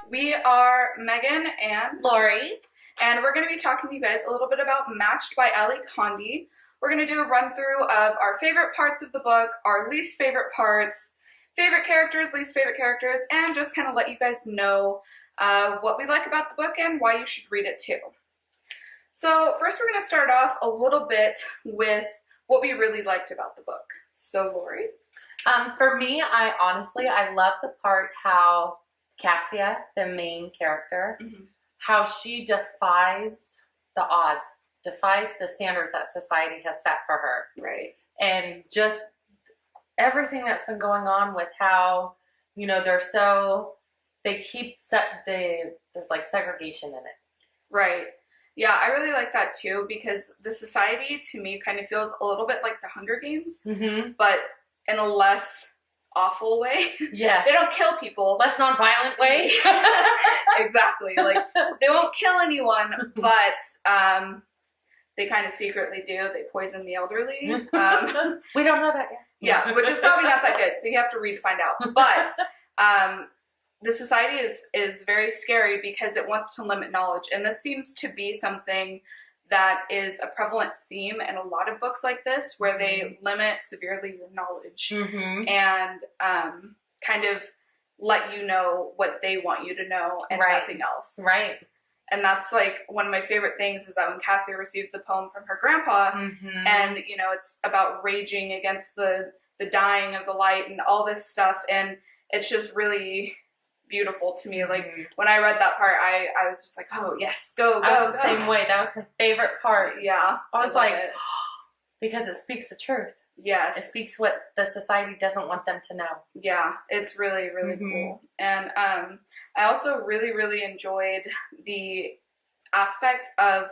We are Megan and Lori. and we're going to be talking to you guys a little bit about Matched by Ali Condi. We're going to do a run through of our favorite parts of the book, our least favorite parts, favorite characters, least favorite characters, and just kind of let you guys know what we like about the book and why you should read it too. So first we're going to start off a little bit with what we really liked about the book. So Lori? For me, I love the part how Cassia, the main character, how she defies the odds, defies the standards that society has set for her. Right. And just everything that's been going on with how, there's like segregation in it. Right. Yeah, I really like that too because the society to me kind of feels a little bit like the Hunger Games, but in a less awful way. Yeah. They don't kill people. Less nonviolent way. Exactly. Like, they won't kill anyone, but they kind of secretly do. They poison the elderly. We don't know that yet. Yeah, which is probably not that good, so you have to read to find out. But the society is very scary because it wants to limit knowledge, and this seems to be something that is a prevalent theme in a lot of books like this, where they limit severely your knowledge and kind of let you know what they want you to know and nothing else. Right. And that's like one of my favorite things is that when Cassia receives the poem from her grandpa, and it's about raging against the dying of the light and all this stuff, and it's just really beautiful to me. Like, when I read that part, I was just like, oh yes, go. Same way. That was my favorite part. Yeah. I was like, because it speaks the truth. Yes. It speaks what the society doesn't want them to know. Yeah, it's really, really cool. And I also really, really enjoyed the aspects of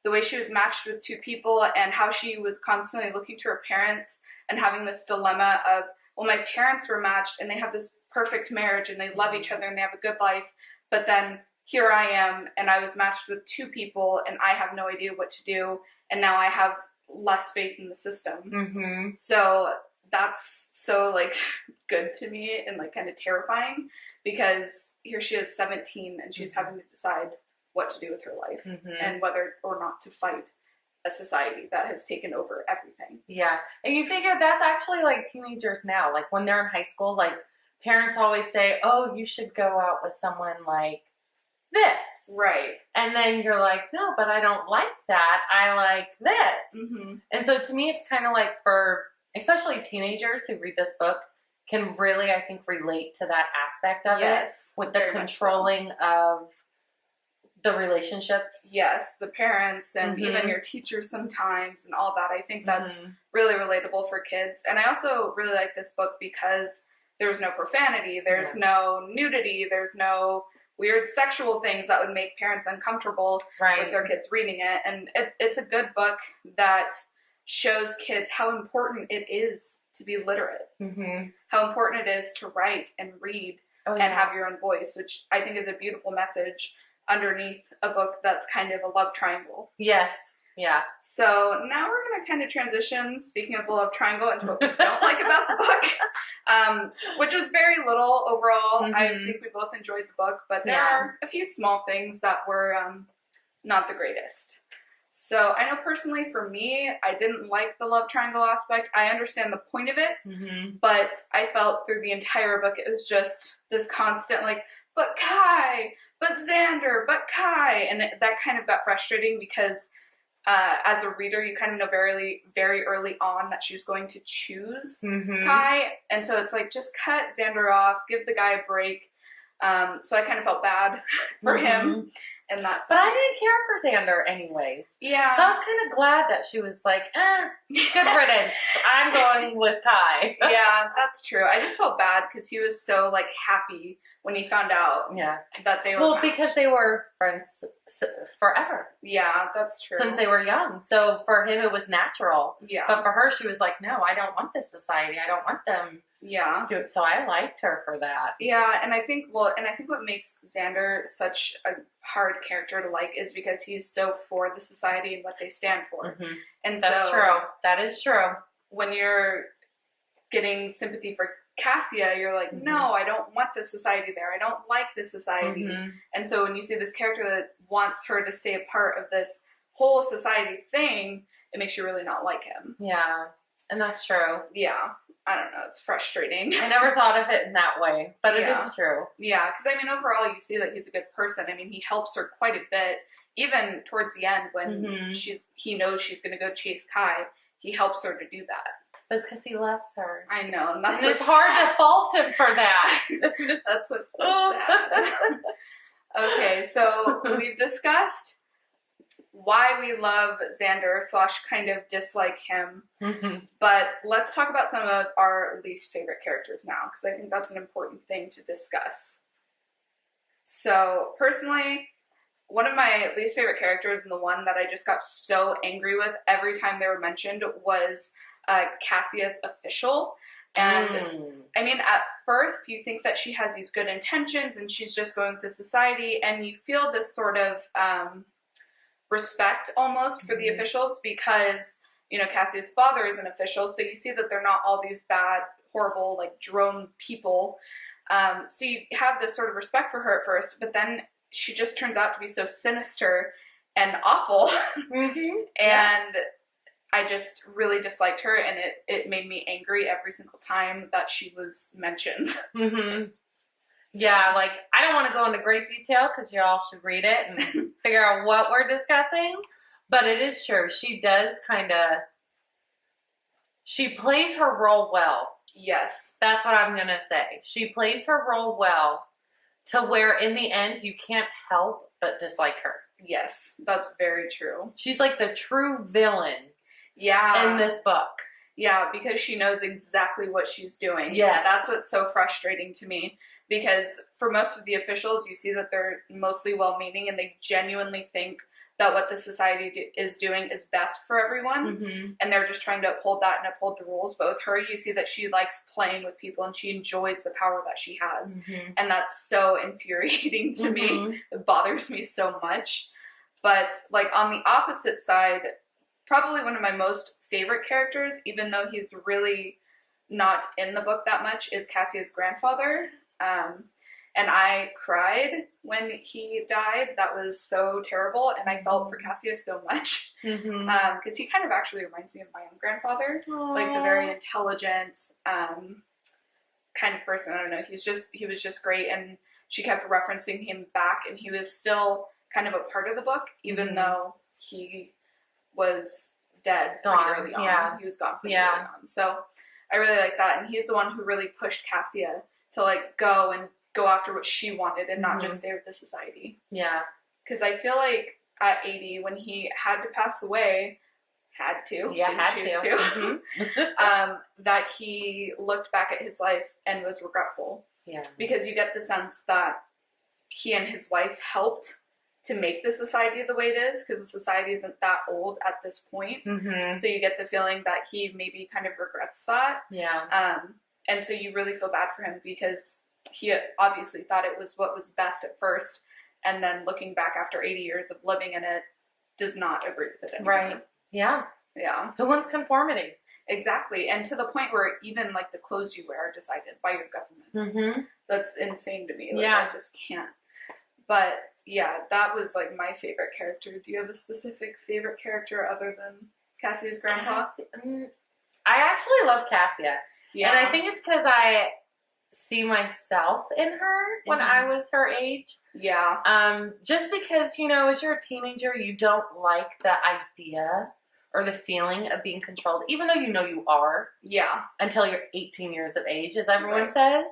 the way she was matched with two people and how she was constantly looking to her parents and having this dilemma of, well, my parents were matched and they have this perfect marriage and they love each other and they have a good life, but then here I am and I was matched with two people and I have no idea what to do, and now I have less faith in the system. So that's so like good to me and like kind of terrifying because here she is 17 and she's having to decide what to do with her life and whether or not to fight a society that has taken over everything. Yeah. And you figure that's actually like teenagers now. Like when they're in high school, like parents always say, oh, you should go out with someone like this. Right. And then you're like, no, but I don't like that. I like this. And so to me, it's kind of like for, especially teenagers who read this book, can really, I think, relate to that aspect of it. With the controlling of the relationships. Yes, the parents and even your teachers sometimes and all that. I think that's really relatable for kids. And I also really like this book because there's no profanity, there's no nudity, there's no weird sexual things that would make parents uncomfortable with their kids reading it. And it's a good book that shows kids how important it is to be literate, how important it is to write and read and have your own voice, which I think is a beautiful message underneath a book that's kind of a love triangle. Yes. Yeah. So now we're going to kind of transition, speaking of the love triangle, into what we don't like about the book, which was very little overall. I think we both enjoyed the book, but there are a few small things that were not the greatest. So I know personally for me, I didn't like the love triangle aspect. I understand the point of it, but I felt through the entire book it was just this constant like, but Kai, but Xander, but Kai, and that kind of got frustrating because as a reader, you kind of know very, very early on that she's going to choose Kai, and so it's like, just cut Xander off, give the guy a break. So I kind of felt bad for him in that sense. But I didn't care for Xander anyways. Yeah. So I was kind of glad that she was like, good riddance. I'm going with Kai. Yeah, that's true. I just felt bad because he was so like happy when he found out that they were matched. Because they were friends forever. Yeah, that's true. Since they were young. So for him, it was natural. Yeah. But for her, she was like, no, I don't want this society. I don't want them do it. So I liked her for that. Yeah, and I think what makes Xander such a hard character to like is because he's so for the society and what they stand for. And that's true. That is true. When you're getting sympathy for Cassia, you're like, no, I don't want this society there. I don't like this society. And so when you see this character that wants her to stay a part of this whole society thing, it makes you really not like him. Yeah, and that's true. Yeah, I don't know. It's frustrating. I never thought of it in that way, but it is true. Yeah, because I mean, overall, you see that he's a good person. I mean, he helps her quite a bit. Even towards the end, when he knows she's going to go chase Kai, he helps her to do that. But it's because he loves her. I know, and it's hard to fault him for that. That's what's so sad. Okay, so we've discussed why we love Xander / kind of dislike him, but let's talk about some of our least favorite characters now, because I think that's an important thing to discuss. So, personally, one of my least favorite characters, and the one that I just got so angry with every time they were mentioned, was Cassia's official. And I mean, at first you think that she has these good intentions and she's just going through society, and you feel this sort of respect almost for the officials, because, you know, Cassia's father is an official, so you see that they're not all these bad, horrible, like, drone people. So you have this sort of respect for her at first, but then she just turns out to be so sinister and awful. And I just really disliked her, and it made me angry every single time that she was mentioned. Yeah, like, I don't want to go into great detail because you all should read it and figure out what we're discussing, but it is true. She does she plays her role well. Yes. That's what I'm going to say. She plays her role well to where in the end you can't help but dislike her. Yes, that's very true. She's like the true villain. Yeah. In this book. Yeah, because she knows exactly what she's doing. Yes. That's what's so frustrating to me, because for most of the officials, you see that they're mostly well-meaning and they genuinely think that what the society is doing is best for everyone, and they're just trying to uphold that and uphold the rules. But with her, you see that she likes playing with people and she enjoys the power that she has, and that's so infuriating to me. It bothers me so much. But, like, on the opposite side, probably one of my most favorite characters, even though he's really not in the book that much, is Cassia's grandfather. And I cried when he died. That was so terrible, and I felt for Cassia so much. Because he kind of actually reminds me of my own grandfather. Aww. Like, the very intelligent kind of person. I don't know. He was just great, and she kept referencing him back, and he was still kind of a part of the book, even though he was dead pretty early on. Yeah. He was gone pretty early on. So I really like that, and he's the one who really pushed Cassia to, like, go after what she wanted and not just stay with the society. Yeah. Because I feel like at 80, when he had to pass away, that he looked back at his life and was regretful. Yeah. Because you get the sense that he and his wife helped to make the society the way it is, because the society isn't that old at this point. So you get the feeling that he maybe kind of regrets that. Yeah. And so you really feel bad for him, because he obviously thought it was what was best at first, and then looking back after 80 years of living in it, does not agree with it anymore. Right. Yeah. Yeah. Who wants conformity? Exactly. And to the point where even, like, the clothes you wear are decided by your government. That's insane to me. Like, I just can't. But yeah, that was, like, my favorite character. Do you have a specific favorite character other than Cassia's grandpa? I actually love Cassia. Yeah. And I think it's because I see myself in her when I was her age. Yeah. Just because, you know, as you're a teenager, you don't like the idea or the feeling of being controlled, even though you know you are. Yeah. Until you're 18 years of age, as everyone says.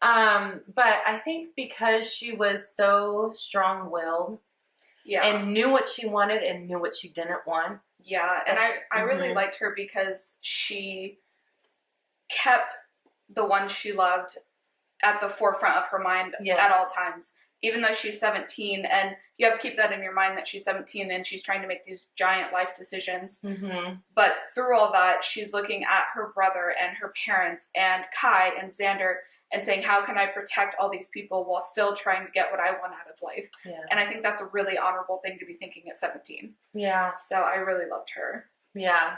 But I think because she was so strong-willed and knew what she wanted and knew what she didn't want. Yeah, and I really liked her because she kept the one she loved at the forefront of her mind at all times, even though she's 17, and you have to keep that in your mind that she's 17 and she's trying to make these giant life decisions. But through all that, she's looking at her brother and her parents and Kai and Xander and saying, how can I protect all these people while still trying to get what I want out of life? Yeah. And I think that's a really honorable thing to be thinking at 17. Yeah. So I really loved her. Yeah.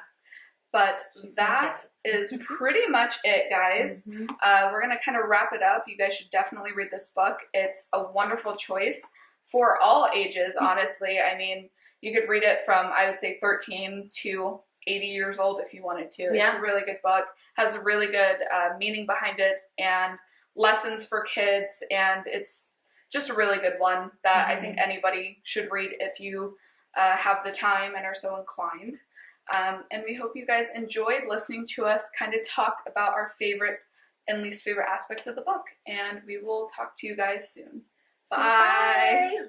But She's that is pretty much it, guys. We're going to kind of wrap it up. You guys should definitely read this book. It's a wonderful choice for all ages, honestly. I mean, you could read it from, I would say, 13 to 80 years old if you wanted to. Yeah. It's a really good book. Has a really good meaning behind it and lessons for kids. And it's just a really good one that I think anybody should read if you have the time and are so inclined. And we hope you guys enjoyed listening to us kind of talk about our favorite and least favorite aspects of the book. And we will talk to you guys soon. Bye.